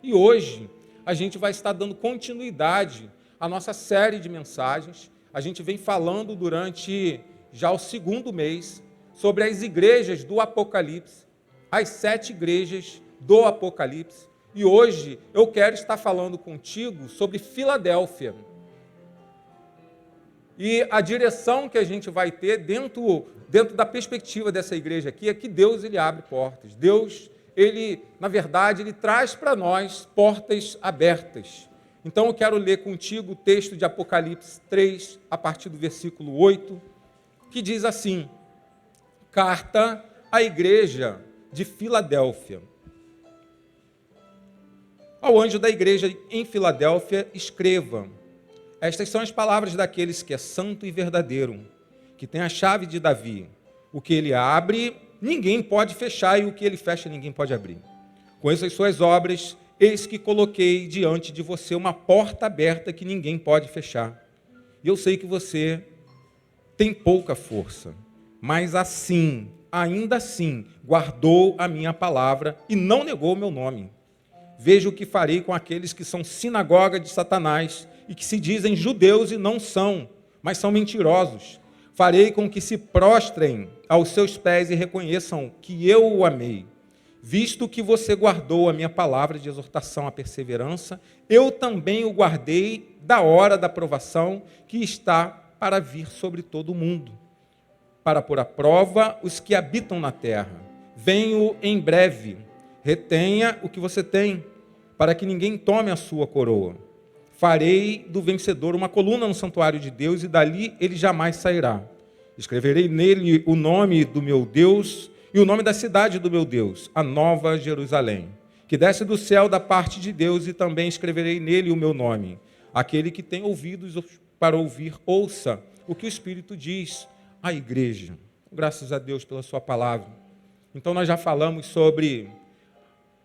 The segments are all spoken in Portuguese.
E hoje a gente vai estar dando continuidade à nossa série de mensagens. A gente vem falando durante já o segundo mês sobre as igrejas do Apocalipse, as 7 igrejas do Apocalipse. E hoje eu quero estar falando contigo sobre Filadélfia. E a direção que a gente vai ter dentro da perspectiva dessa igreja aqui é que Deus ele abre portas. Deus, na verdade, ele traz para nós portas abertas. Então eu quero ler contigo o texto de Apocalipse 3, a partir do versículo 8, que diz assim: Carta à igreja de Filadélfia. Ao anjo da igreja em Filadélfia, escreva: Estas são as palavras daqueles que é santo e verdadeiro, que tem a chave de Davi. O que ele abre, ninguém pode fechar, e o que ele fecha, ninguém pode abrir. Conheço as suas obras, eis que coloquei diante de você uma porta aberta que ninguém pode fechar. E eu sei que você tem pouca força, mas ainda assim, guardou a minha palavra e não negou o meu nome. Veja o que farei com aqueles que são sinagoga de Satanás e que se dizem judeus e não são, mas são mentirosos. Farei com que se prostrem aos seus pés e reconheçam que eu o amei. Visto que você guardou a minha palavra de exortação à perseverança, eu também o guardei da hora da provação que está para vir sobre todo o mundo, para pôr à prova os que habitam na terra. Venho em breve, retenha o que você tem, para que ninguém tome a sua coroa. Farei do vencedor uma coluna no santuário de Deus, e dali ele jamais sairá. Escreverei nele o nome do meu Deus e o nome da cidade do meu Deus, a Nova Jerusalém, que desce do céu da parte de Deus, e também escreverei nele o meu nome. Aquele que tem ouvidos para ouvir, ouça o que o Espírito diz à igreja. Graças a Deus pela sua palavra. Então nós já falamos sobre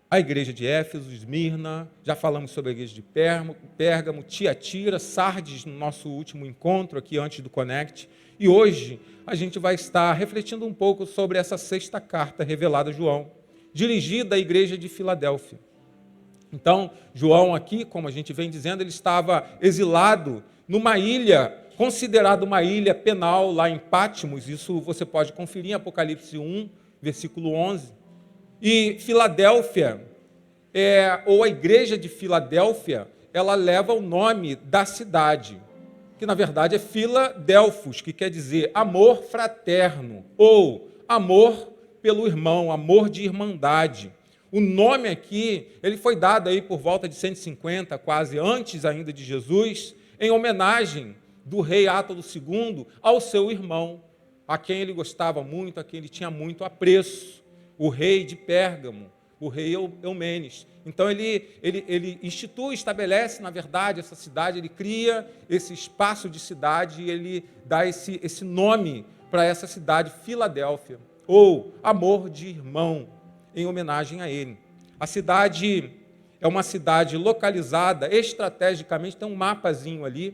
a igreja de Éfeso, Esmirna, já falamos sobre a igreja de Pérgamo, Tiatira, Sardes, no nosso último encontro aqui antes do Connect. E hoje a gente vai estar refletindo um pouco sobre essa 6ª carta revelada a João, dirigida à igreja de Filadélfia. Então, João aqui, como a gente vem dizendo, ele estava exilado numa ilha, considerada uma ilha penal lá em Patmos. Isso você pode conferir em Apocalipse 1, versículo 11. E Filadélfia, ou a igreja de Filadélfia, ela leva o nome da cidade, que na verdade é Filadelfos, que quer dizer amor fraterno, ou amor pelo irmão, amor de irmandade. O nome aqui, ele foi dado aí por volta de 150, quase antes ainda de Jesus, em homenagem do rei Átalo II ao seu irmão, a quem ele gostava muito, a quem ele tinha muito apreço, o rei de Pérgamo, o rei Eumenes. Então ele institui, estabelece, na verdade, essa cidade, ele cria esse espaço de cidade e ele dá esse nome para essa cidade, Filadélfia, ou amor de irmão, em homenagem a ele. A cidade é uma cidade localizada estrategicamente, tem um mapazinho ali,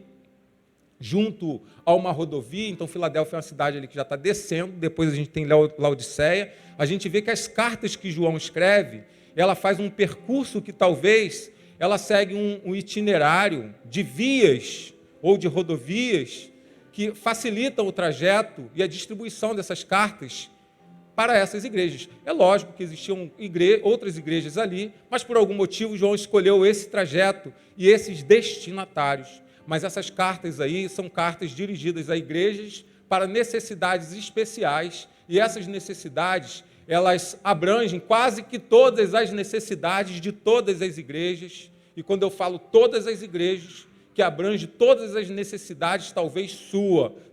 junto a uma rodovia. Então Filadélfia é uma cidade ali que já está descendo, depois a gente tem Laodiceia. A gente vê que as cartas que João escreve, ela faz um percurso que talvez ela segue um itinerário de vias ou de rodovias que facilitam o trajeto e a distribuição dessas cartas para essas igrejas. É lógico que existiam outras igrejas ali, mas por algum motivo João escolheu esse trajeto e esses destinatários. Mas essas cartas aí são cartas dirigidas a igrejas para necessidades especiais, e essas necessidades, elas abrangem quase que todas as necessidades de todas as igrejas. E quando eu falo todas as igrejas, que abrange todas as necessidades, talvez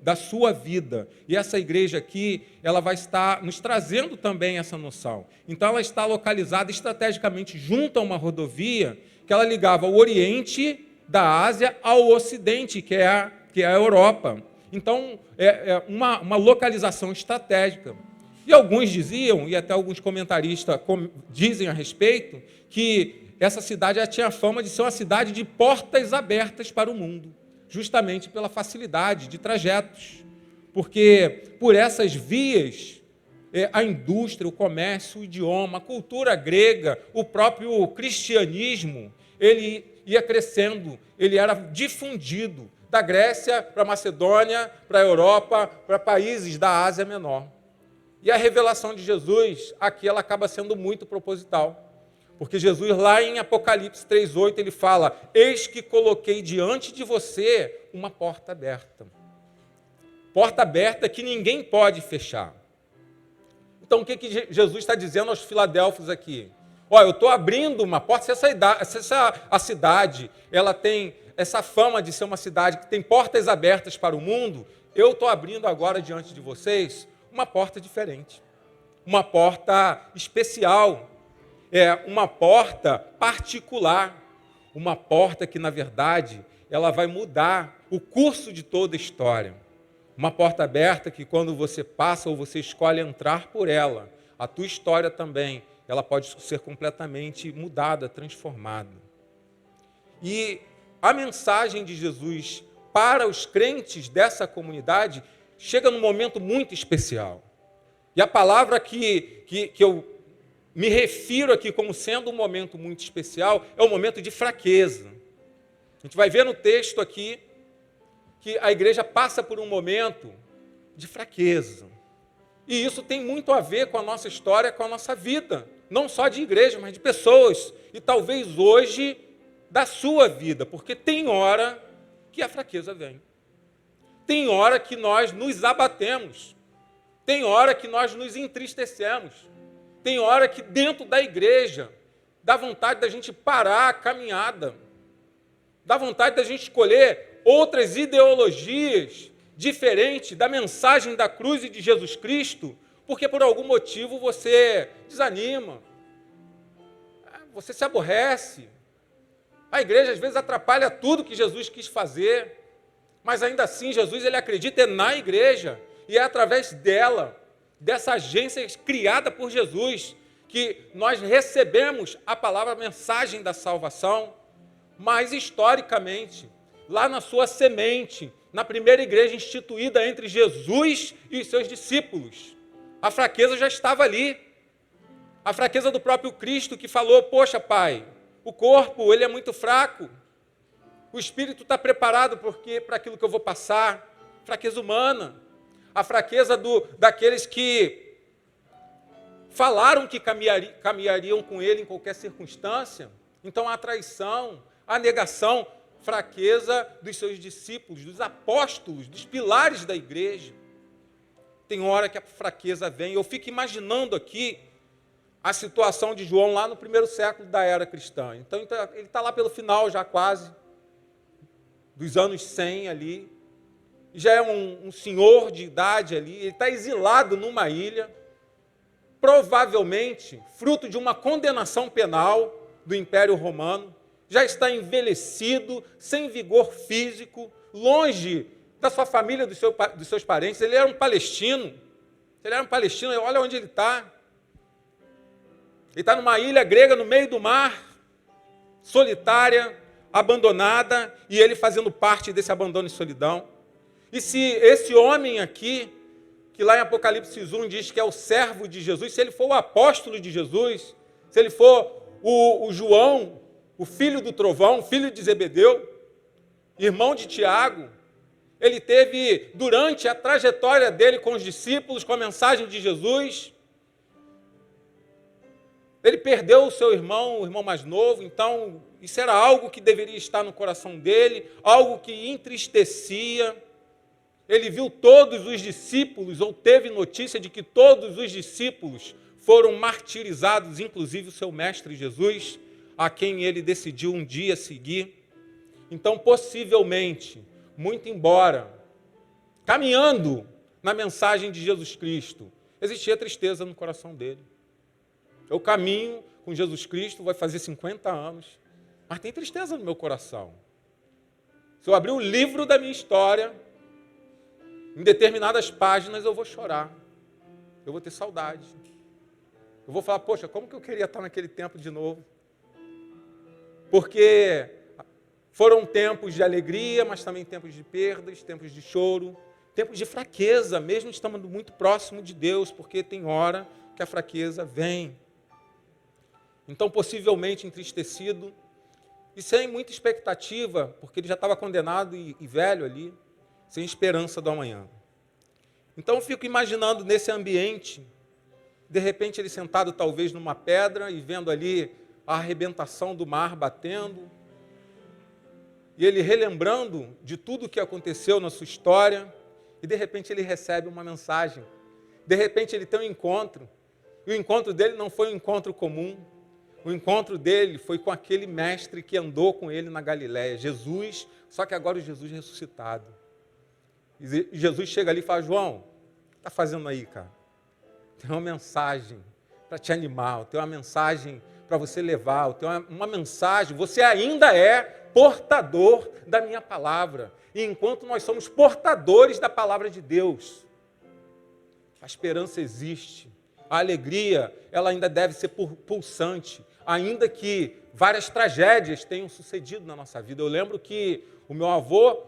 da sua vida. E essa igreja aqui, ela vai estar nos trazendo também essa noção. Então ela está localizada estrategicamente junto a uma rodovia que ela ligava o Oriente da Ásia ao Ocidente, que é a Europa. Então, é uma localização estratégica. E alguns diziam, e até alguns comentaristas dizem a respeito, que essa cidade já tinha a fama de ser uma cidade de portas abertas para o mundo, justamente pela facilidade de trajetos. Porque por essas vias, a indústria, o comércio, o idioma, a cultura grega, o próprio cristianismo, ele ia crescendo, ele era difundido da Grécia para a Macedônia, para a Europa, para países da Ásia Menor. E a revelação de Jesus, aqui ela acaba sendo muito proposital. Porque Jesus, lá em Apocalipse 3,8, ele fala: eis que coloquei diante de você uma porta aberta. Porta aberta que ninguém pode fechar. Então, o que Jesus está dizendo aos filadélfios aqui? Olha, eu estou abrindo uma porta, se a cidade ela tem essa fama de ser uma cidade que tem portas abertas para o mundo, eu estou abrindo agora diante de vocês uma porta diferente, uma porta especial, uma porta particular, uma porta que, na verdade, ela vai mudar o curso de toda a história. Uma porta aberta que, quando você passa ou você escolhe entrar por ela, a tua história também, ela pode ser completamente mudada, transformada. E a mensagem de Jesus para os crentes dessa comunidade chega num momento muito especial. E a palavra que eu me refiro aqui como sendo um momento muito especial é o momento de fraqueza. A gente vai ver no texto aqui que a igreja passa por um momento de fraqueza. E isso tem muito a ver com a nossa história, com a nossa vida. Não só de igreja, mas de pessoas. E talvez hoje da sua vida. Porque tem hora que a fraqueza vem. Tem hora que nós nos abatemos. Tem hora que nós nos entristecemos. Tem hora que dentro da igreja dá vontade da gente parar a caminhada. Dá vontade da gente escolher outras ideologias diferentes da mensagem da cruz e de Jesus Cristo, porque por algum motivo você desanima, você se aborrece. A igreja às vezes atrapalha tudo que Jesus quis fazer, mas ainda assim Jesus ele acredita na igreja, e é através dela, dessa agência criada por Jesus, que nós recebemos a palavra, a mensagem da salvação. Mas historicamente, lá na sua semente, na primeira igreja instituída entre Jesus e os seus discípulos, a fraqueza já estava ali. A fraqueza do próprio Cristo, que falou: poxa, Pai, o corpo ele é muito fraco, o espírito está preparado para aquilo que eu vou passar. Fraqueza humana. A fraqueza daqueles que falaram que caminhariam com ele em qualquer circunstância. Então a traição, a negação, fraqueza dos seus discípulos, dos apóstolos, dos pilares da igreja. Tem hora que a fraqueza vem. Eu fico imaginando aqui a situação de João lá no primeiro século da era cristã. Então ele está lá pelo final já quase, dos anos 100 ali. Já é um senhor de idade ali. Ele está exilado numa ilha, provavelmente fruto de uma condenação penal do Império Romano. Já está envelhecido, sem vigor físico, longe da sua família, dos seus parentes. Ele era um palestino. Olha onde ele está. Ele está numa ilha grega, no meio do mar, solitária, abandonada, e ele fazendo parte desse abandono e solidão. E se esse homem aqui, que lá em Apocalipse 1 diz que é o servo de Jesus, se ele for o apóstolo de Jesus, se ele for o João, o filho do trovão, filho de Zebedeu, irmão de Tiago, ele teve, durante a trajetória dele com os discípulos, com a mensagem de Jesus, ele perdeu o seu irmão, o irmão mais novo. Então isso era algo que deveria estar no coração dele, algo que entristecia. Ele viu todos os discípulos, ou teve notícia de que todos os discípulos foram martirizados, inclusive o seu mestre Jesus, a quem ele decidiu um dia seguir. Então, possivelmente, muito embora caminhando na mensagem de Jesus Cristo, existia tristeza no coração dele. Eu caminho com Jesus Cristo, vai fazer 50 anos, mas tem tristeza no meu coração. Se eu abrir o livro da minha história, em determinadas páginas eu vou chorar, eu vou ter saudade. Eu vou falar: poxa, como que eu queria estar naquele tempo de novo? Porque foram tempos de alegria, mas também tempos de perdas, tempos de choro, tempos de fraqueza, mesmo estando muito próximo de Deus, porque tem hora que a fraqueza vem. Então, possivelmente entristecido e sem muita expectativa, porque ele já estava condenado e velho ali, sem esperança do amanhã. Então, eu fico imaginando nesse ambiente, de repente ele sentado talvez numa pedra e vendo ali a arrebentação do mar batendo, e ele relembrando de tudo o que aconteceu na sua história, e de repente ele recebe uma mensagem, de repente ele tem um encontro, e o encontro dele não foi um encontro comum, o encontro dele foi com aquele mestre que andou com ele na Galileia, Jesus, só que agora o Jesus ressuscitado. E Jesus chega ali e fala: João, o que está fazendo aí, cara? Tem uma mensagem para te animar, tem uma mensagem para você levar, tem uma mensagem, você ainda é portador da minha palavra. E enquanto nós somos portadores da palavra de Deus, a esperança existe, a alegria, ela ainda deve ser pulsante, ainda que várias tragédias tenham sucedido na nossa vida. Eu lembro que o meu avô,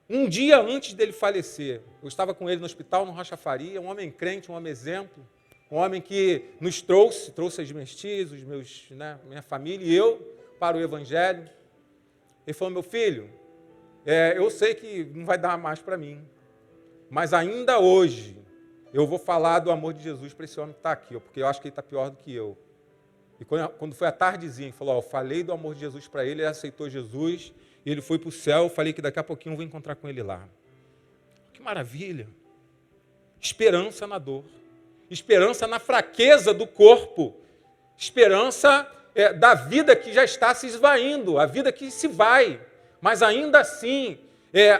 um dia antes dele falecer, eu estava com ele no hospital, no Rocha Faria, um homem crente, um homem exemplo, um homem que nos trouxe as minhas tias, minha família e eu para o Evangelho. Ele falou: meu filho, eu sei que não vai dar mais para mim, mas ainda hoje eu vou falar do amor de Jesus para esse homem que está aqui, porque eu acho que ele está pior do que eu. E quando foi a tardezinha, ele falou: eu falei do amor de Jesus para ele, ele aceitou Jesus, e ele foi para o céu, eu falei que daqui a pouquinho eu vou encontrar com ele lá. Que maravilha! Esperança na dor, esperança na fraqueza do corpo, esperança da vida que já está se esvaindo, a vida que se vai, mas ainda assim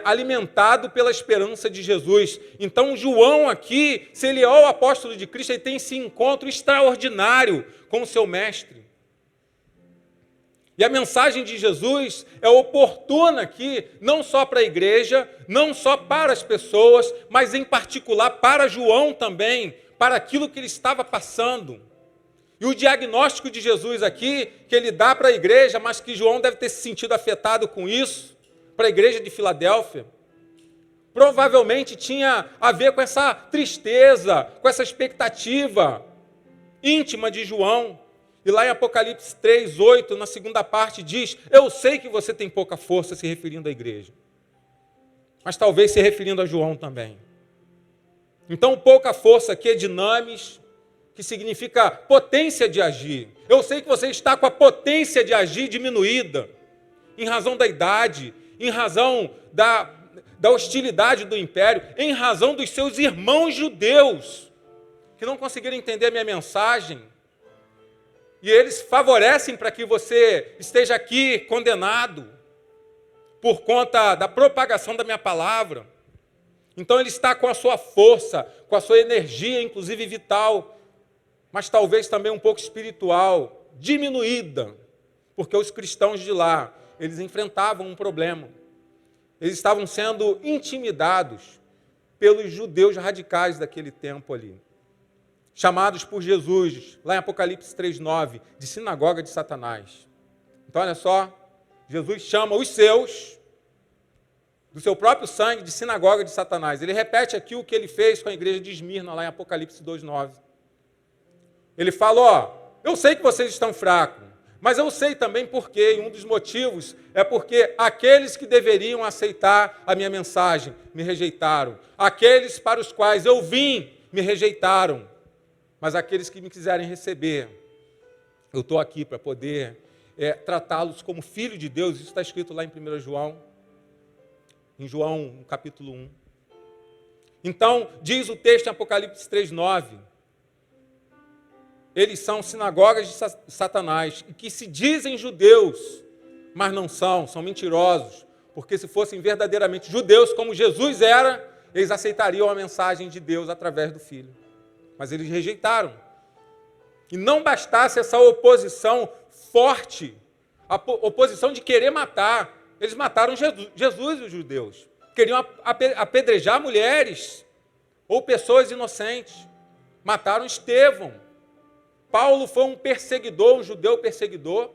alimentado pela esperança de Jesus. Então João aqui, se ele é o apóstolo de Cristo, ele tem esse encontro extraordinário com o seu mestre. E a mensagem de Jesus é oportuna aqui, não só para a igreja, não só para as pessoas, mas em particular para João também, para aquilo que ele estava passando. E o diagnóstico de Jesus aqui, que ele dá para a igreja, mas que João deve ter se sentido afetado com isso, para a igreja de Filadélfia, provavelmente tinha a ver com essa tristeza, com essa expectativa íntima de João. E lá em Apocalipse 3:8, na segunda parte, diz: eu sei que você tem pouca força, se referindo à igreja, mas talvez se referindo a João também. Então, pouca força aqui é dinamis, que significa potência de agir. Eu sei que você está com a potência de agir diminuída, em razão da idade, em razão da hostilidade do império, em razão dos seus irmãos judeus, que não conseguiram entender a minha mensagem, e eles favorecem para que você esteja aqui condenado, por conta da propagação da minha palavra. Então ele está com a sua força, com a sua energia, inclusive vital, mas talvez também um pouco espiritual, diminuída, porque os cristãos de lá, eles enfrentavam um problema. Eles estavam sendo intimidados pelos judeus radicais daquele tempo ali, chamados por Jesus, lá em Apocalipse 3:9, de sinagoga de Satanás. Então, olha só, Jesus chama os seus, do seu próprio sangue, de sinagoga de Satanás. Ele repete aqui o que ele fez com a igreja de Esmirna, lá em Apocalipse 2:9. Ele fala: eu sei que vocês estão fracos, mas eu sei também por quê, e um dos motivos é porque aqueles que deveriam aceitar a minha mensagem me rejeitaram. Aqueles para os quais eu vim me rejeitaram. Mas aqueles que me quiserem receber, eu estou aqui para poder tratá-los como filho de Deus. Isso está escrito lá em 1 João, em João, no capítulo 1. Então, diz o texto em Apocalipse 3:9, eles são sinagogas de Satanás, que se dizem judeus, mas não são mentirosos, porque se fossem verdadeiramente judeus, como Jesus era, eles aceitariam a mensagem de Deus através do Filho. Mas eles rejeitaram. E não bastasse essa oposição forte, a oposição de querer matar, eles mataram Jesus e os judeus. Queriam apedrejar mulheres ou pessoas inocentes. Mataram Estevão. Paulo foi um perseguidor, um judeu perseguidor,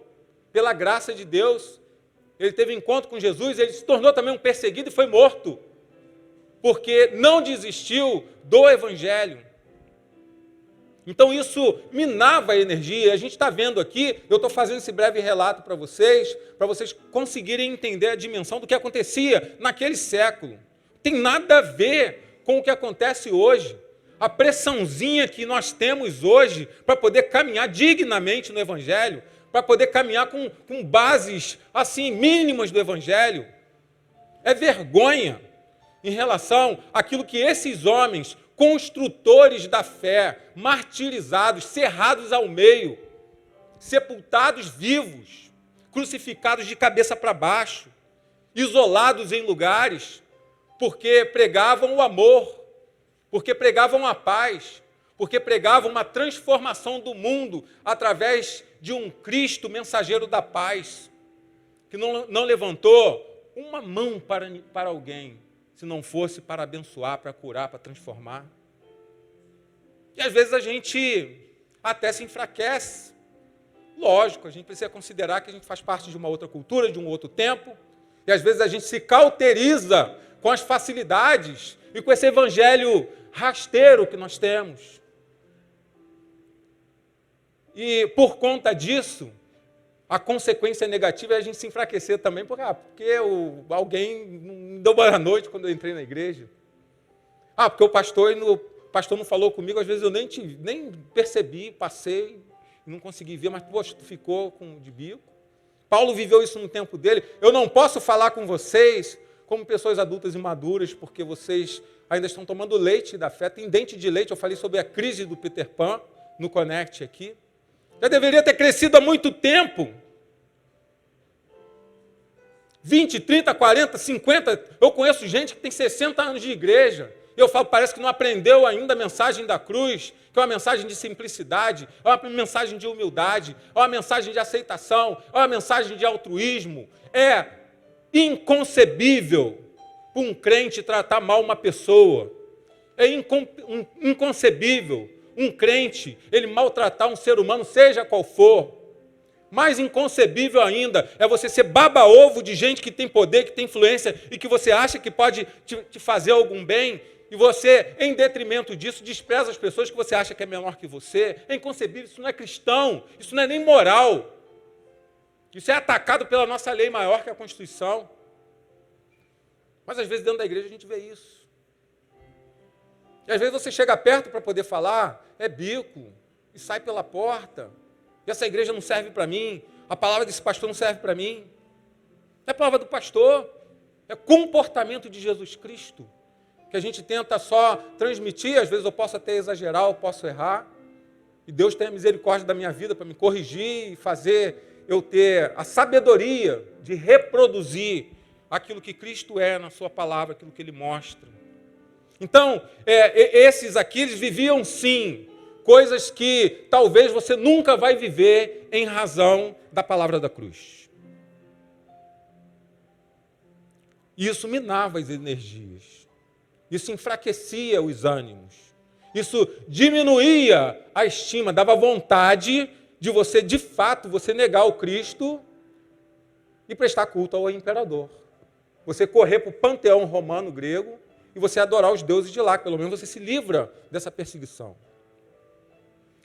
pela graça de Deus. Ele teve encontro com Jesus, ele se tornou também um perseguido e foi morto. porque não desistiu do Evangelho. Então isso minava a energia. A gente está vendo aqui, eu estou fazendo esse breve relato para vocês conseguirem entender a dimensão do que acontecia naquele século. Tem nada a ver com o que acontece hoje. A pressãozinha que nós temos hoje para poder caminhar dignamente no Evangelho, para poder caminhar com bases assim mínimas do Evangelho, é vergonha em relação àquilo que esses homens, construtores da fé, martirizados, cerrados ao meio, sepultados vivos, crucificados de cabeça para baixo, isolados em lugares, porque pregavam o amor, porque pregavam a paz, porque pregavam uma transformação do mundo através de um Cristo mensageiro da paz, que não levantou uma mão para alguém, se não fosse para abençoar, para curar, para transformar. E às vezes a gente até se enfraquece. Lógico, a gente precisa considerar que a gente faz parte de uma outra cultura, de um outro tempo, e às vezes a gente se cauteriza com as facilidades e com esse evangelho rasteiro que nós temos. E por conta disso, a consequência negativa é a gente se enfraquecer também, porque alguém não deu boa noite quando eu entrei na igreja. Porque o pastor não falou comigo, às vezes eu nem percebi, passei, não consegui ver, mas, poxa, tu ficou de bico. Paulo viveu isso no tempo dele. Eu não posso falar com vocês como pessoas adultas e maduras, porque vocês ainda estão tomando leite da fé, tem dente de leite. Eu falei sobre a crise do Peter Pan no Connect aqui. Já deveria ter crescido há muito tempo. 20, 30, 40, 50. Eu conheço gente que tem 60 anos de igreja. E eu falo, parece que não aprendeu ainda a mensagem da cruz, que é uma mensagem de simplicidade, é uma mensagem de humildade, é uma mensagem de aceitação, é uma mensagem de altruísmo. É inconcebível para um crente tratar mal uma pessoa. É inconcebível um crente, ele maltratar um ser humano, seja qual for. Mais inconcebível ainda é você ser baba-ovo de gente que tem poder, que tem influência e que você acha que pode te fazer algum bem, e você, em detrimento disso, despreza as pessoas que você acha que é menor que você. É inconcebível, isso não é cristão, isso não é nem moral. Isso é atacado pela nossa lei maior, que é a Constituição. Mas às vezes dentro da igreja a gente vê isso. E às vezes você chega perto para poder falar, é bico, e sai pela porta. E essa igreja não serve para mim, a palavra desse pastor não serve para mim. É a palavra do pastor, é comportamento de Jesus Cristo, que a gente tenta só transmitir. Às vezes eu posso até exagerar, eu posso errar, e Deus tenha misericórdia da minha vida para me corrigir e fazer eu ter a sabedoria de reproduzir aquilo que Cristo é na sua palavra, aquilo que Ele mostra. Então, esses aqui, eles viviam sim coisas que talvez você nunca vai viver em razão da palavra da cruz. Isso minava as energias. Isso enfraquecia os ânimos. Isso diminuía a estima, dava vontade de você, de fato, você negar o Cristo e prestar culto ao imperador. Você correr para o panteão romano, grego, e você adorar os deuses de lá. Pelo menos você se livra dessa perseguição.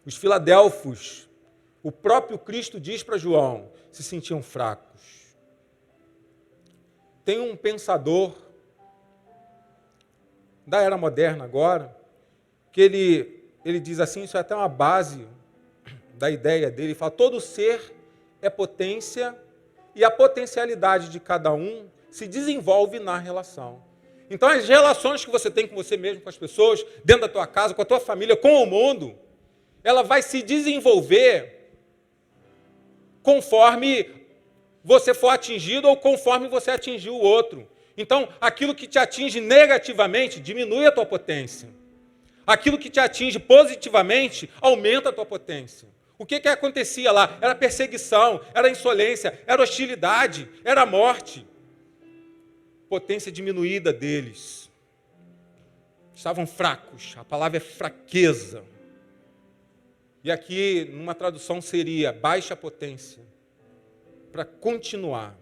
Os filadelfos, o próprio Cristo diz para João, se sentiam fracos. Tem um pensador da era moderna agora, que ele diz assim, isso é até uma base da ideia dele, ele fala, todo ser é potência e a potencialidade de cada um se desenvolve na relação. Então as relações que você tem com você mesmo, com as pessoas, dentro da tua casa, com a tua família, com o mundo, ela vai se desenvolver conforme você for atingido ou conforme você atingir o outro. Então, aquilo que te atinge negativamente diminui a tua potência. Aquilo que te atinge positivamente aumenta a tua potência. O que acontecia lá? Era perseguição, era insolência, era hostilidade, era morte. Potência diminuída deles. Estavam fracos, a palavra é fraqueza. E aqui, numa tradução, seria baixa potência, para continuar.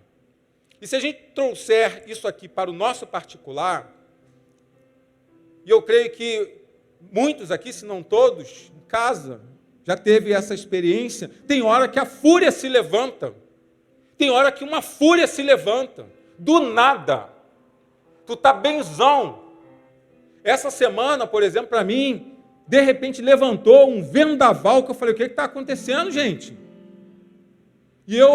E se a gente trouxer isso aqui para o nosso particular, E eu creio que muitos aqui, se não todos, em casa, já teve essa experiência. Tem hora que a fúria se levanta. Tem hora que uma fúria se levanta. Do nada. Tu tá benzão. Essa semana, por exemplo, para mim, de repente levantou um vendaval que eu falei, o que está acontecendo, gente? E eu,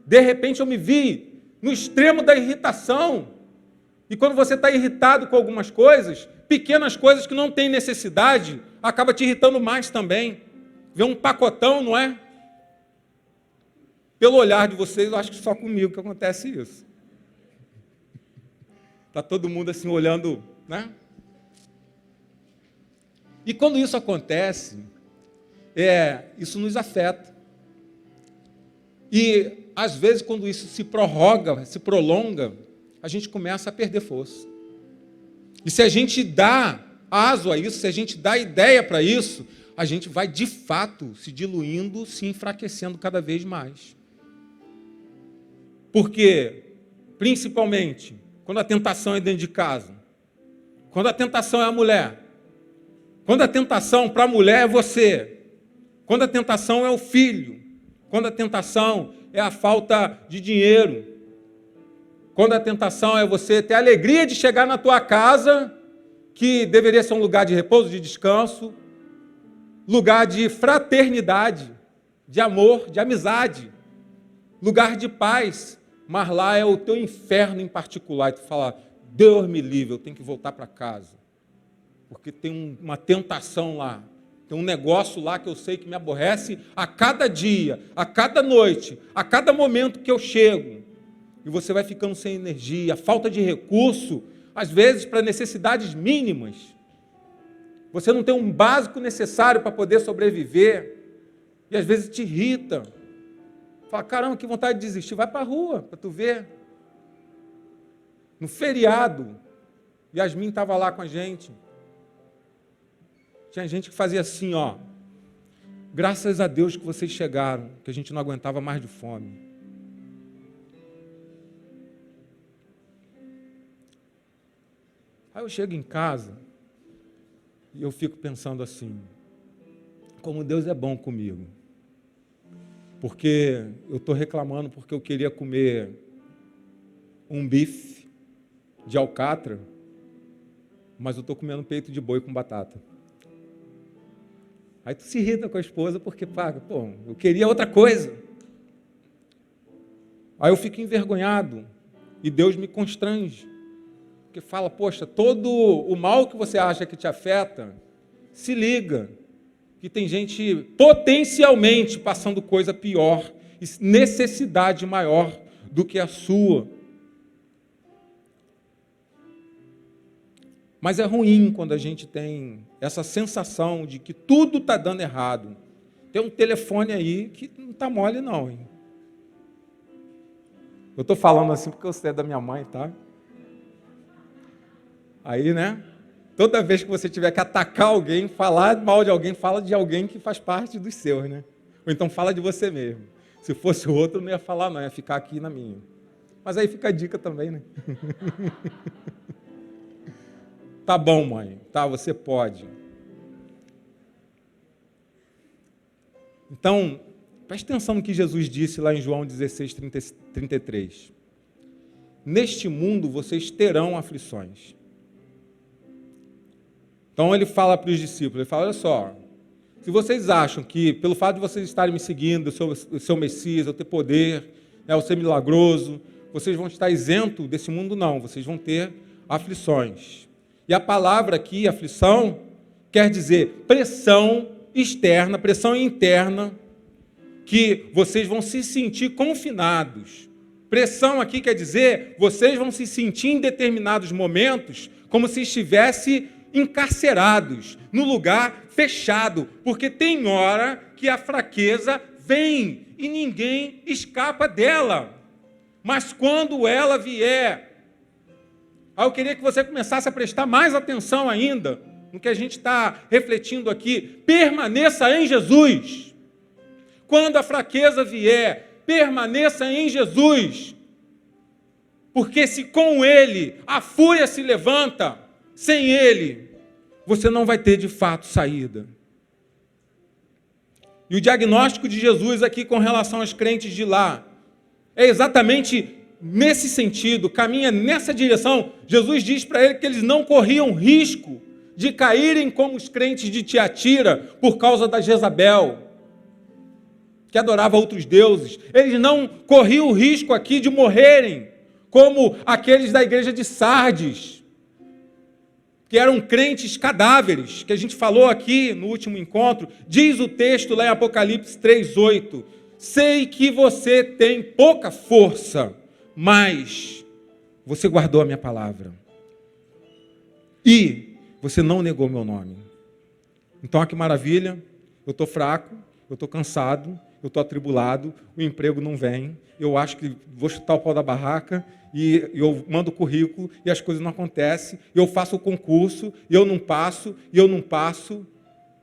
de repente eu me vi no extremo da irritação. E quando você está irritado com algumas coisas, pequenas coisas que não têm necessidade, acaba te irritando mais também. Vê um pacotão, não é? Pelo olhar de vocês, eu acho que só comigo que acontece isso. Está todo mundo assim olhando, né? E quando isso acontece, isso nos afeta. E, às vezes, quando isso se prorroga, se prolonga, a gente começa a perder força. E se a gente dá aso a isso, se a gente dá ideia para isso, a gente vai, de fato, se diluindo, se enfraquecendo cada vez mais. Porque, principalmente, quando a tentação é dentro de casa, quando a tentação é a mulher, quando a tentação para a mulher é você, quando a tentação é o filho, quando a tentação é a falta de dinheiro, quando a tentação é você ter a alegria de chegar na tua casa, que deveria ser um lugar de repouso, de descanso, lugar de fraternidade, de amor, de amizade, lugar de paz, mas lá é o teu inferno em particular, e tu fala, Deus me livre, eu tenho que voltar para casa, porque tem uma tentação lá, tem um negócio lá que eu sei que me aborrece a cada dia, a cada noite, a cada momento que eu chego, e você vai ficando sem energia, falta de recurso, às vezes para necessidades mínimas, você não tem um básico necessário para poder sobreviver, e às vezes te irrita, fala, caramba, que vontade de desistir, vai para a rua, para tu ver. No feriado, Yasmin estava lá com a gente, tinha gente que fazia assim, graças a Deus que vocês chegaram, que a gente não aguentava mais de fome. Aí eu chego em casa e eu fico pensando assim, como Deus é bom comigo. Porque eu estou reclamando porque eu queria comer um bife de alcatra, mas eu estou comendo peito de boi com batata. Aí tu se irrita com a esposa porque, eu queria outra coisa. Aí eu fico envergonhado e Deus me constrange. Porque fala, poxa, todo o mal que você acha que te afeta, se liga, que tem gente potencialmente passando coisa pior, necessidade maior do que a sua. Mas é ruim quando a gente tem essa sensação de que tudo está dando errado. Tem um telefone aí que não está mole não, hein? Eu estou falando assim porque eu sei da minha mãe, tá? Aí, né? Toda vez que você tiver que atacar alguém, falar mal de alguém, fala de alguém que faz parte dos seus, né? Ou então fala de você mesmo. Se fosse o outro, não ia falar não, ia ficar aqui na minha. Mas aí fica a dica também, né? Tá bom, mãe. Tá, você pode. Então, preste atenção no que Jesus disse lá em João 16, 33. Neste mundo vocês terão aflições. Então ele fala para os discípulos, ele fala, olha só, se vocês acham que pelo fato de vocês estarem me seguindo, o seu Messias, eu ter poder, eu ser milagroso, vocês vão estar isentos desse mundo, não, vocês vão ter aflições. E a palavra aqui, aflição, quer dizer pressão externa, pressão interna, que vocês vão se sentir confinados. Pressão aqui quer dizer, vocês vão se sentir em determinados momentos como se estivesse encarcerados, no lugar fechado, porque tem hora que a fraqueza vem e ninguém escapa dela. Mas quando ela vier, eu queria que você começasse a prestar mais atenção ainda no que a gente está refletindo aqui. Permaneça em Jesus. Quando a fraqueza vier, permaneça em Jesus. Porque se com ele a fúria se levanta, sem ele, você não vai ter de fato saída. E o diagnóstico de Jesus aqui com relação aos crentes de lá é exatamente nesse sentido, caminha nessa direção. Jesus diz para ele que eles não corriam risco de caírem como os crentes de Tiatira por causa da Jezabel, que adorava outros deuses. Eles não corriam o risco aqui de morrerem como aqueles da igreja de Sardes, que eram crentes cadáveres, que a gente falou aqui no último encontro. Diz o texto lá em Apocalipse 3:8, sei que você tem pouca força, mas você guardou a minha palavra. E você não negou meu nome. Então, olha que maravilha, eu estou fraco, eu estou cansado, eu estou atribulado, o emprego não vem, eu acho que vou chutar o pau da barraca, e eu mando o currículo, e as coisas não acontecem, eu faço o concurso, e eu não passo,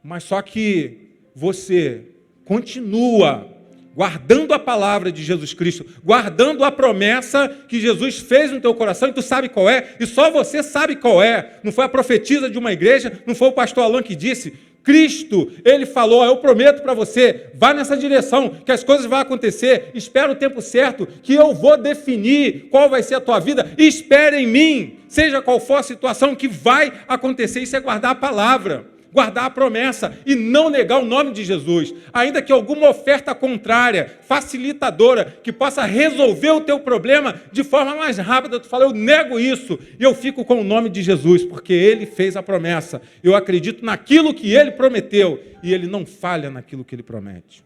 mas só que você continua guardando a palavra de Jesus Cristo, guardando a promessa que Jesus fez no teu coração, e tu sabe qual é, e só você sabe qual é. Não foi a profetisa de uma igreja, não foi o pastor Alain que disse. Cristo, ele falou, eu prometo para você, vá nessa direção, que as coisas vão acontecer, espera o tempo certo, que eu vou definir qual vai ser a tua vida, espere em mim, seja qual for a situação que vai acontecer. Isso é guardar a palavra, guardar a promessa e não negar o nome de Jesus, ainda que alguma oferta contrária, facilitadora, que possa resolver o teu problema de forma mais rápida, tu fala, eu nego isso, e eu fico com o nome de Jesus, porque Ele fez a promessa, eu acredito naquilo que Ele prometeu, e Ele não falha naquilo que Ele promete.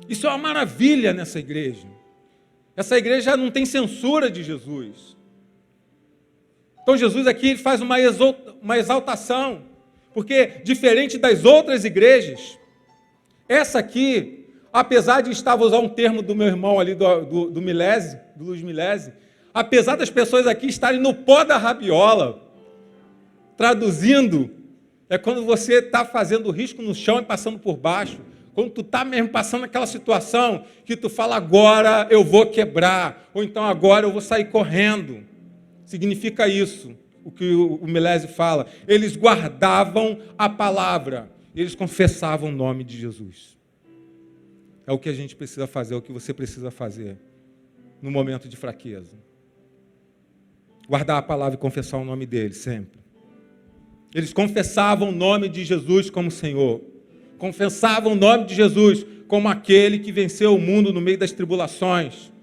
Isso é uma maravilha nessa igreja. Essa igreja não tem censura de Jesus. Então Jesus aqui ele faz uma exaltação, porque diferente das outras igrejas, essa aqui, apesar de estar, vou usar um termo do meu irmão ali, do Milese, do Luiz Milese, apesar das pessoas aqui estarem no pó da rabiola, traduzindo, é quando você está fazendo risco no chão e passando por baixo, quando tu está mesmo passando aquela situação que tu fala, agora eu vou quebrar, ou então agora eu vou sair correndo. Significa isso, o que o Milese fala. Eles guardavam a palavra, eles confessavam o nome de Jesus. É o que a gente precisa fazer, é o que você precisa fazer no momento de fraqueza. Guardar a palavra e confessar o nome dele sempre. Eles confessavam o nome de Jesus como Senhor. Confessavam o nome de Jesus como aquele que venceu o mundo no meio das tribulações.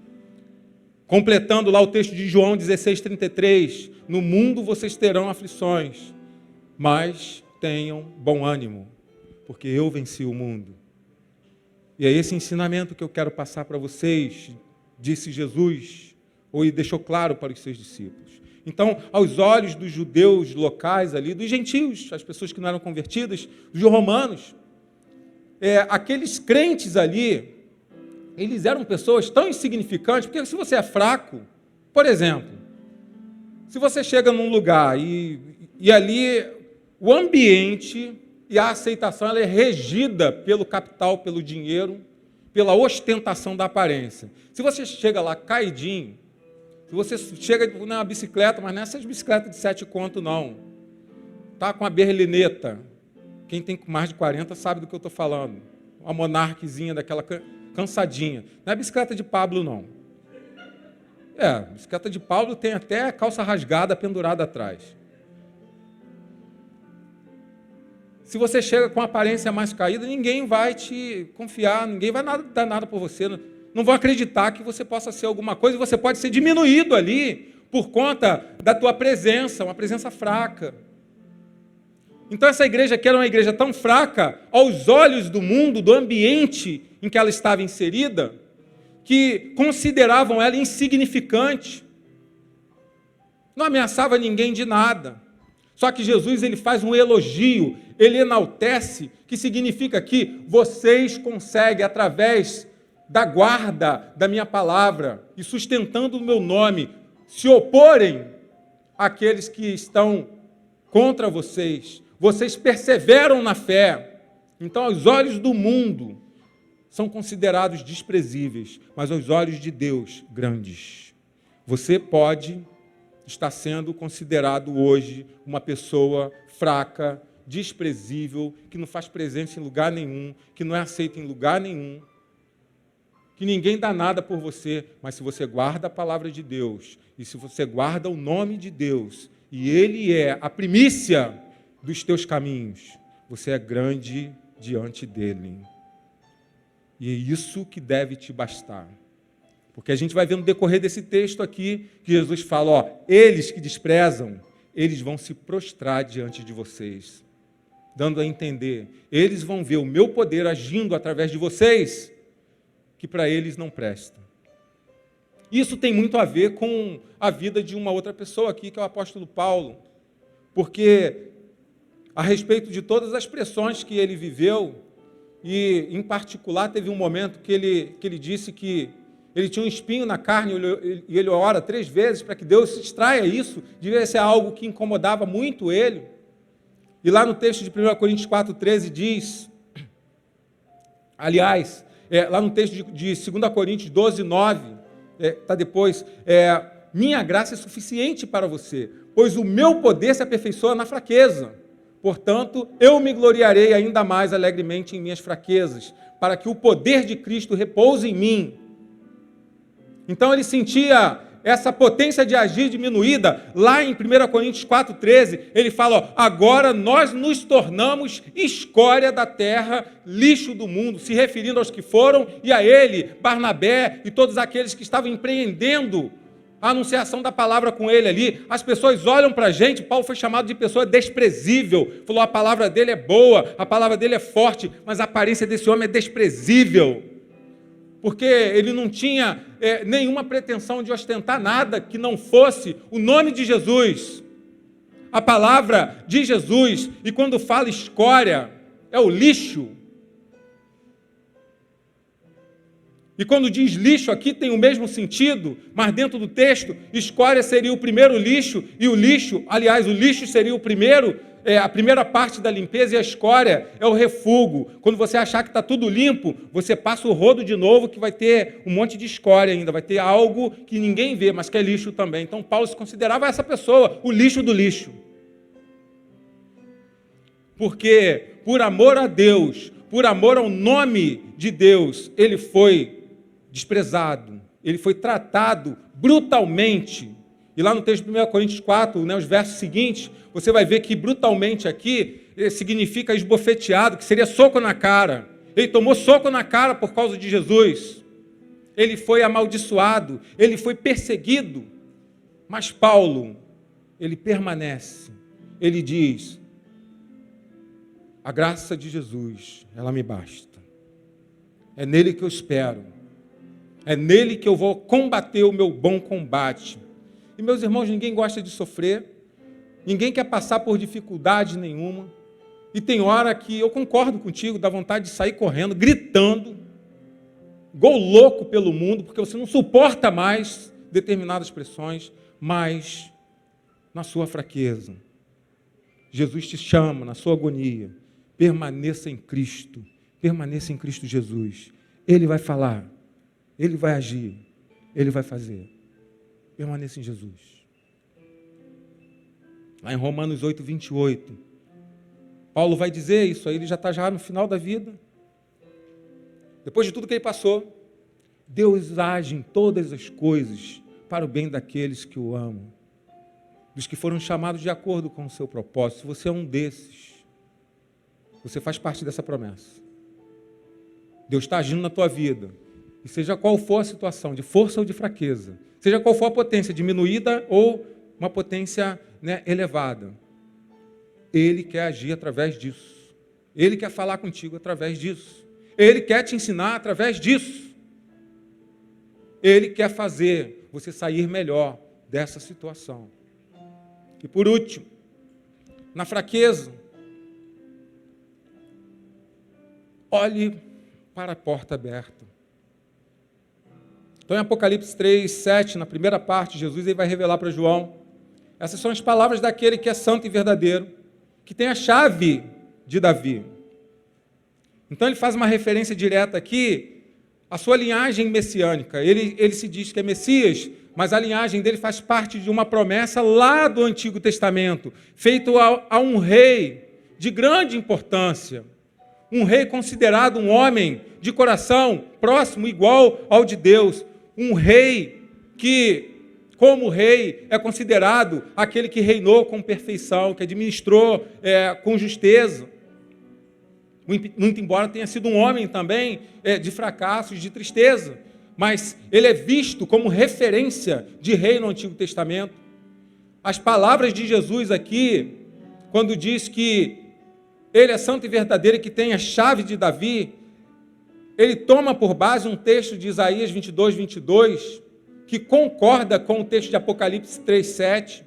Completando lá o texto de João 16:33, no mundo vocês terão aflições, mas tenham bom ânimo, porque eu venci o mundo. E é esse ensinamento que eu quero passar para vocês, disse Jesus, ou deixou claro para os seus discípulos. Então, aos olhos dos judeus locais ali, dos gentios, as pessoas que não eram convertidas, dos romanos, aqueles crentes ali, eles eram pessoas tão insignificantes, porque se você é fraco, por exemplo, se você chega num lugar e ali o ambiente e a aceitação ela é regida pelo capital, pelo dinheiro, pela ostentação da aparência. Se você chega lá caidinho, se você chega numa bicicleta, mas não é essas bicicletas de 7 conto não, tá com a berlineta, quem tem mais de 40 sabe do que eu estou falando, uma monarquezinha daquela cansadinha. Não é bicicleta de Pablo, não. Bicicleta de Pablo tem até calça rasgada pendurada atrás. Se você chega com a aparência mais caída, ninguém vai te confiar, ninguém vai dar nada por você. Não vão acreditar que você possa ser alguma coisa, e você pode ser diminuído ali por conta da tua presença, uma presença fraca. Então essa igreja aqui era uma igreja tão fraca aos olhos do mundo, do ambiente em que ela estava inserida, que consideravam ela insignificante. Não ameaçava ninguém de nada. Só que Jesus ele faz um elogio, ele enaltece, que significa que vocês conseguem, através da guarda da minha palavra e sustentando o meu nome, se oporem àqueles que estão contra vocês. Vocês perseveram na fé. Então, aos olhos do mundo, são considerados desprezíveis, mas aos olhos de Deus, grandes. Você pode estar sendo considerado hoje uma pessoa fraca, desprezível, que não faz presença em lugar nenhum, que não é aceita em lugar nenhum, que ninguém dá nada por você, mas se você guarda a palavra de Deus, e se você guarda o nome de Deus, e Ele é a primícia dos teus caminhos, você é grande diante dEle. E é isso que deve te bastar. Porque a gente vai ver no decorrer desse texto aqui, que Jesus fala, ó, eles que desprezam, eles vão se prostrar diante de vocês, dando a entender, eles vão ver o meu poder agindo através de vocês, que para eles não presta. Isso tem muito a ver com a vida de uma outra pessoa aqui, que é o apóstolo Paulo, porque a respeito de todas as pressões que ele viveu, e em particular teve um momento que ele disse que ele tinha um espinho na carne, e ele ora 3 vezes para que Deus extraia isso, devia ser algo que incomodava muito ele. E lá no texto de 1 Coríntios 4,13 diz, aliás, lá no texto de 2 Coríntios 12,9, está depois, minha graça é suficiente para você, pois o meu poder se aperfeiçoa na fraqueza. Portanto, eu me gloriarei ainda mais alegremente em minhas fraquezas, para que o poder de Cristo repouse em mim. Então ele sentia essa potência de agir diminuída. Lá em 1 Coríntios 4,13, ele fala, ó, agora nós nos tornamos escória da terra, lixo do mundo, se referindo aos que foram, e a ele, Barnabé e todos aqueles que estavam empreendendo a anunciação da palavra com ele ali. As pessoas olham para a gente, Paulo foi chamado de pessoa desprezível, falou, a palavra dele é boa, a palavra dele é forte, mas a aparência desse homem é desprezível, porque ele não tinha nenhuma pretensão de ostentar nada que não fosse o nome de Jesus, a palavra de Jesus. E quando fala escória, é o lixo. E quando diz lixo aqui tem o mesmo sentido, mas dentro do texto, escória seria o primeiro lixo, e o lixo, aliás, o lixo seria o primeiro, a primeira parte da limpeza, e a escória é o refúgio. Quando você achar que está tudo limpo, você passa o rodo de novo, que vai ter um monte de escória ainda, vai ter algo que ninguém vê, mas que é lixo também. Então Paulo se considerava essa pessoa, o lixo do lixo. Porque por amor a Deus, por amor ao nome de Deus, ele foi desprezado, ele foi tratado brutalmente. E lá no texto de 1 Coríntios 4, os versos seguintes, você vai ver que brutalmente aqui significa esbofeteado, que seria soco na cara. Ele tomou soco na cara por causa de Jesus. Ele foi amaldiçoado, ele foi perseguido. Mas Paulo, ele permanece. Ele diz, a graça de Jesus, ela me basta. É nele que eu espero. É nele que eu vou combater o meu bom combate. E, meus irmãos, ninguém gosta de sofrer. Ninguém quer passar por dificuldade nenhuma. E tem hora que eu concordo contigo, dá vontade de sair correndo, gritando, igual louco pelo mundo, porque você não suporta mais determinadas pressões, mas na sua fraqueza. Jesus te chama, na sua agonia. Permaneça em Cristo Jesus. Ele vai falar, Ele vai agir, Ele vai fazer. Permaneça em Jesus. Lá em Romanos 8, 28, Paulo vai dizer isso aí, ele já está já no final da vida. Depois de tudo que ele passou, Deus age em todas as coisas para o bem daqueles que o amam, dos que foram chamados de acordo com o seu propósito. Se você é um desses, você faz parte dessa promessa. Deus está agindo na tua vida. E seja qual for a situação, de força ou de fraqueza, seja qual for a potência, diminuída ou uma potência elevada, Ele quer agir através disso. Ele quer falar contigo através disso. Ele quer te ensinar através disso. Ele quer fazer você sair melhor dessa situação. E por último, na fraqueza, olhe para a porta aberta. Então, em Apocalipse 3, 7, na primeira parte, Jesus ele vai revelar para João, essas são as palavras daquele que é santo e verdadeiro, que tem a chave de Davi. Então ele faz uma referência direta aqui à sua linhagem messiânica. Ele se diz que é Messias, mas a linhagem dele faz parte de uma promessa lá do Antigo Testamento, feito a um rei de grande importância, um rei considerado um homem de coração próximo, igual ao de Deus, um rei que, como rei, é considerado aquele que reinou com perfeição, que administrou com justeza. Muito embora tenha sido um homem também de fracassos, de tristeza, mas ele é visto como referência de rei no Antigo Testamento. As palavras de Jesus aqui, quando diz que ele é santo e verdadeiro e que tem a chave de Davi, ele toma por base um texto de Isaías 22, 22, que concorda com o texto de Apocalipse 3, 7,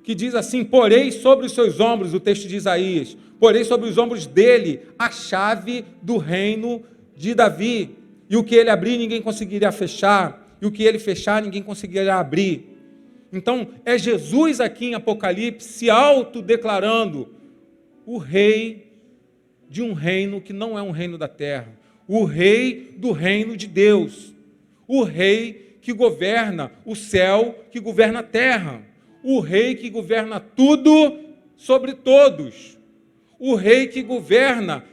que diz assim: porei sobre os seus ombros, o texto de Isaías, porei sobre os ombros dele a chave do reino de Davi, e o que ele abrir ninguém conseguiria fechar, e o que ele fechar ninguém conseguiria abrir. Então é Jesus aqui em Apocalipse se autodeclarando o rei de um reino que não é um reino da terra, o rei do reino de Deus, o rei que governa o céu, que governa a terra, o rei que governa tudo sobre todos, o rei que governa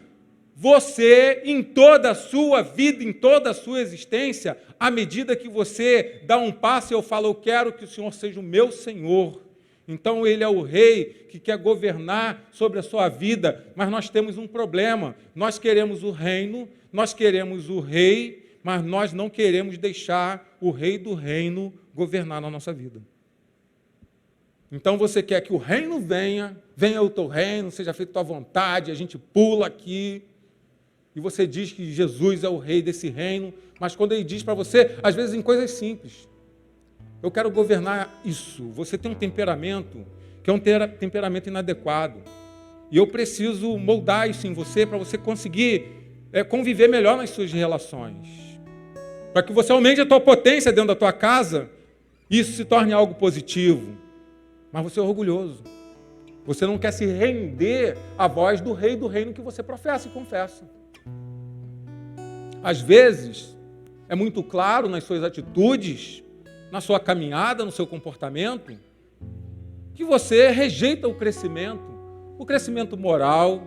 você em toda a sua vida, em toda a sua existência, à medida que você dá um passo e eu falo, eu quero que o Senhor seja o meu Senhor. Então ele é o rei que quer governar sobre a sua vida, mas nós temos um problema, nós queremos o reino, nós queremos o rei, mas nós não queremos deixar o rei do reino governar na nossa vida. Então você quer que o reino venha o teu reino, seja feito a tua vontade, a gente pula aqui, e você diz que Jesus é o rei desse reino, mas quando ele diz para você, às vezes em coisas simples, eu quero governar isso, você tem um temperamento, que é um temperamento inadequado, e eu preciso moldar isso em você, para você conseguir conviver melhor nas suas relações, para que você aumente a tua potência dentro da tua casa, e isso se torne algo positivo. Mas você é orgulhoso. Você não quer se render à voz do rei do reino que você professa e confessa. Às vezes, é muito claro nas suas atitudes, na sua caminhada, no seu comportamento, que você rejeita o crescimento moral,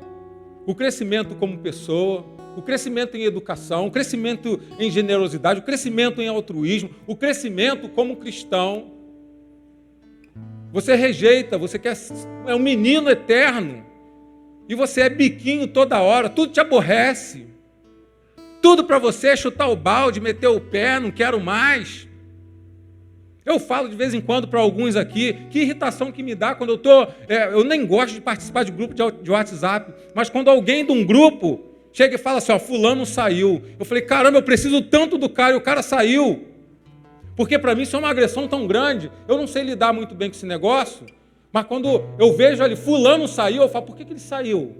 o crescimento como pessoa, o crescimento em educação, o crescimento em generosidade, o crescimento em altruísmo, o crescimento como cristão. Você rejeita, você é um menino eterno, e você é biquinho toda hora, tudo te aborrece, tudo para você é chutar o balde, meter o pé, não quero mais. Eu falo de vez em quando para alguns aqui, que irritação que me dá quando eu nem gosto de participar de grupo de WhatsApp, mas quando alguém de um grupo chega e fala assim, fulano saiu, eu falei, caramba, eu preciso tanto do cara, e o cara saiu. Porque para mim isso é uma agressão tão grande, eu não sei lidar muito bem com esse negócio, mas quando eu vejo ali, fulano saiu, eu falo, por que ele saiu?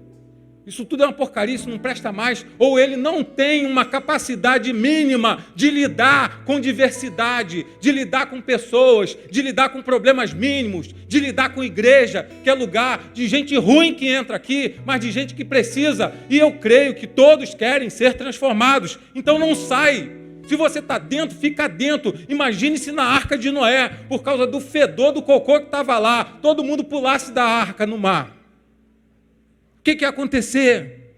Isso tudo é uma porcaria, isso não presta mais. Ou ele não tem uma capacidade mínima de lidar com diversidade, de lidar com pessoas, de lidar com problemas mínimos, de lidar com igreja, que é lugar de gente ruim que entra aqui, mas de gente que precisa. E eu creio que todos querem ser transformados. Então não sai. Se você está dentro, fica dentro. Imagine-se na arca de Noé, por causa do fedor do cocô que estava lá, todo mundo pulasse da arca no mar. O que ia acontecer?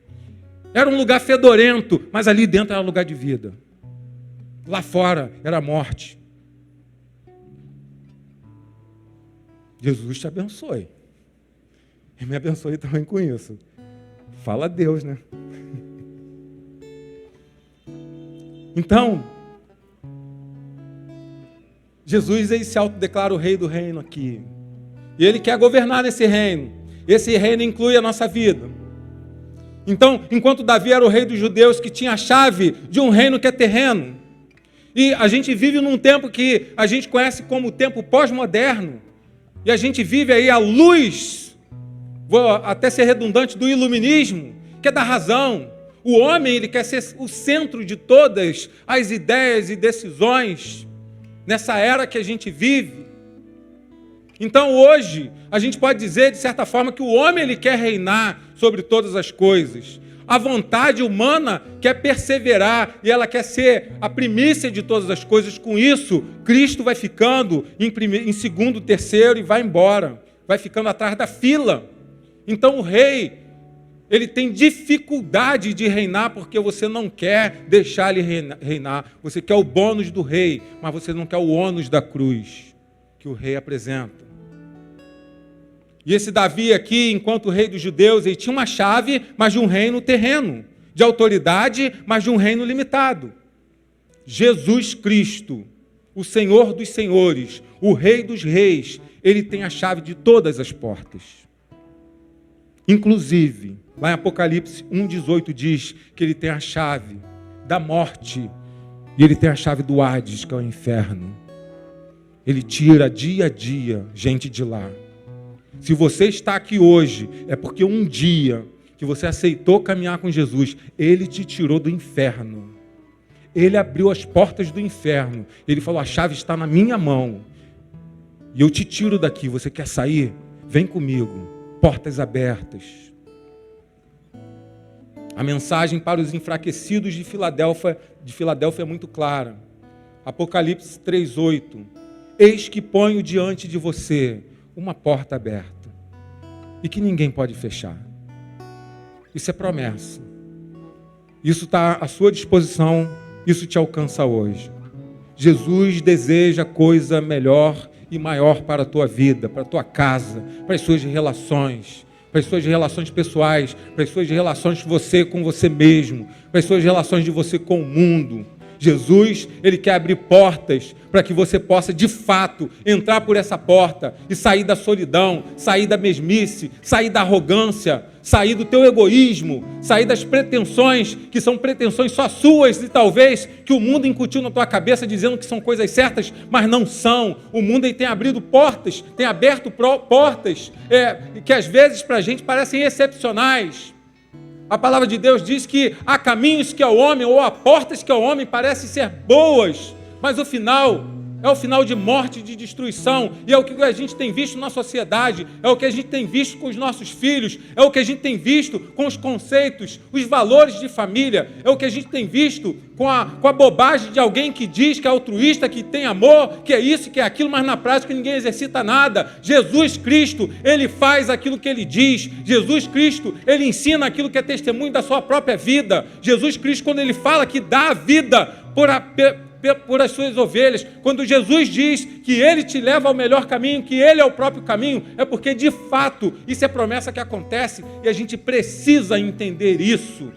Era um lugar fedorento, mas ali dentro era um lugar de vida. Lá fora era morte. Jesus te abençoe. E me abençoe também com isso. Fala a Deus, né? Então, Jesus ele se autodeclara o rei do reino aqui. E ele quer governar nesse reino. Esse reino inclui a nossa vida. Então, enquanto Davi era o rei dos judeus que tinha a chave de um reino que é terreno, e a gente vive num tempo que a gente conhece como o tempo pós-moderno, e a gente vive aí à luz, vou até ser redundante, do iluminismo, que é da razão. O homem ele quer ser o centro de todas as ideias e decisões nessa era que a gente vive. Então hoje, a gente pode dizer, de certa forma, que o homem ele quer reinar sobre todas as coisas. A vontade humana quer perseverar e ela quer ser a primícia de todas as coisas. Com isso, Cristo vai ficando em segundo, terceiro e vai embora. Vai ficando atrás da fila. Então o rei, ele tem dificuldade de reinar porque você não quer deixar ele reinar. Você quer o bônus do rei, mas você não quer o ônus da cruz que o rei apresenta. E esse Davi aqui, enquanto rei dos judeus, ele tinha uma chave, mas de um reino terreno, de autoridade, mas de um reino limitado. Jesus Cristo, o Senhor dos senhores, o Rei dos reis, ele tem a chave de todas as portas. Inclusive, lá em Apocalipse 1,18 diz que ele tem a chave da morte e ele tem a chave do Hades, que é o inferno. Ele tira dia a dia gente de lá. Se você está aqui hoje, é porque um dia que você aceitou caminhar com Jesus, ele te tirou do inferno. Ele abriu as portas do inferno. Ele falou, a chave está na minha mão. E eu te tiro daqui. Você quer sair? Vem comigo. Portas abertas. A mensagem para os enfraquecidos de Filadélfia é muito clara. Apocalipse 3,8. Eis que ponho diante de você uma porta aberta e que ninguém pode fechar. Isso é promessa. Isso está à sua disposição, isso te alcança hoje. Jesus deseja coisa melhor e maior para a tua vida, para a tua casa, para as suas relações pessoais, para as suas relações de você com você mesmo, para as suas relações de você com o mundo. Jesus, ele quer abrir portas para que você possa, de fato, entrar por essa porta e sair da solidão, sair da mesmice, sair da arrogância, sair do teu egoísmo, sair das pretensões, que são pretensões só suas e talvez que o mundo incutiu na tua cabeça dizendo que são coisas certas, mas não são. O mundo tem abrido portas, tem aberto portas que às vezes para a gente parecem excepcionais. A palavra de Deus diz que há caminhos que ao homem, ou há portas que ao homem parecem ser boas, mas o final é o final de morte e de destruição, e é o que a gente tem visto na sociedade, é o que a gente tem visto com os nossos filhos, é o que a gente tem visto com os conceitos, os valores de família, é o que a gente tem visto com a bobagem de alguém que diz que é altruísta, que tem amor, que é isso, que é aquilo, mas na prática ninguém exercita nada. Jesus Cristo, ele faz aquilo que ele diz. Jesus Cristo, ele ensina aquilo que é testemunho da sua própria vida. Jesus Cristo, quando ele fala que dá a vida por as suas ovelhas, quando Jesus diz que ele te leva ao melhor caminho, que ele é o próprio caminho, é porque de fato isso é promessa que acontece e a gente precisa entender isso.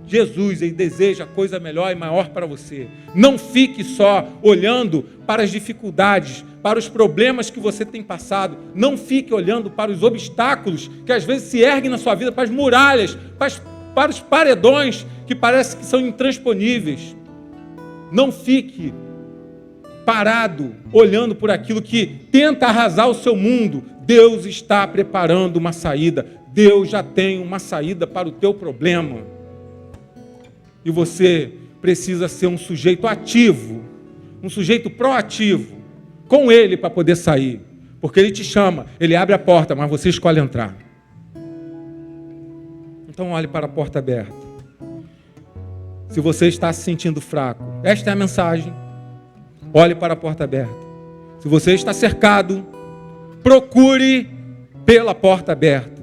Jesus, ele deseja coisa melhor e maior para você. Não fique só olhando para as dificuldades, para os problemas que você tem passado. Não fique olhando para os obstáculos que às vezes se erguem na sua vida, para as muralhas, para os paredões que parece que são intransponíveis. Não fique parado olhando por aquilo que tenta arrasar o seu mundo. Deus está preparando uma saída. Deus já tem uma saída para o teu problema. E você precisa ser um sujeito ativo, um sujeito proativo, com ele para poder sair. Porque ele te chama, ele abre a porta, mas você escolhe entrar. Então olhe para a porta aberta. Se você está se sentindo fraco, esta é a mensagem. Olhe para a porta aberta. Se você está cercado, procure pela porta aberta.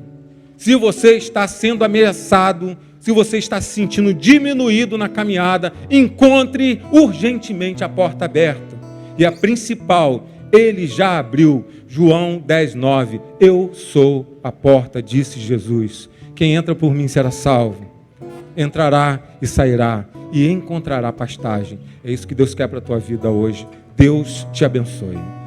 Se você está sendo ameaçado, se você está se sentindo diminuído na caminhada, encontre urgentemente a porta aberta. E a principal, ele já abriu. João 10:9. Eu sou a porta, disse Jesus. Quem entra por mim será salvo. Entrará e sairá e encontrará pastagem. É isso que Deus quer para a tua vida hoje. Deus te abençoe.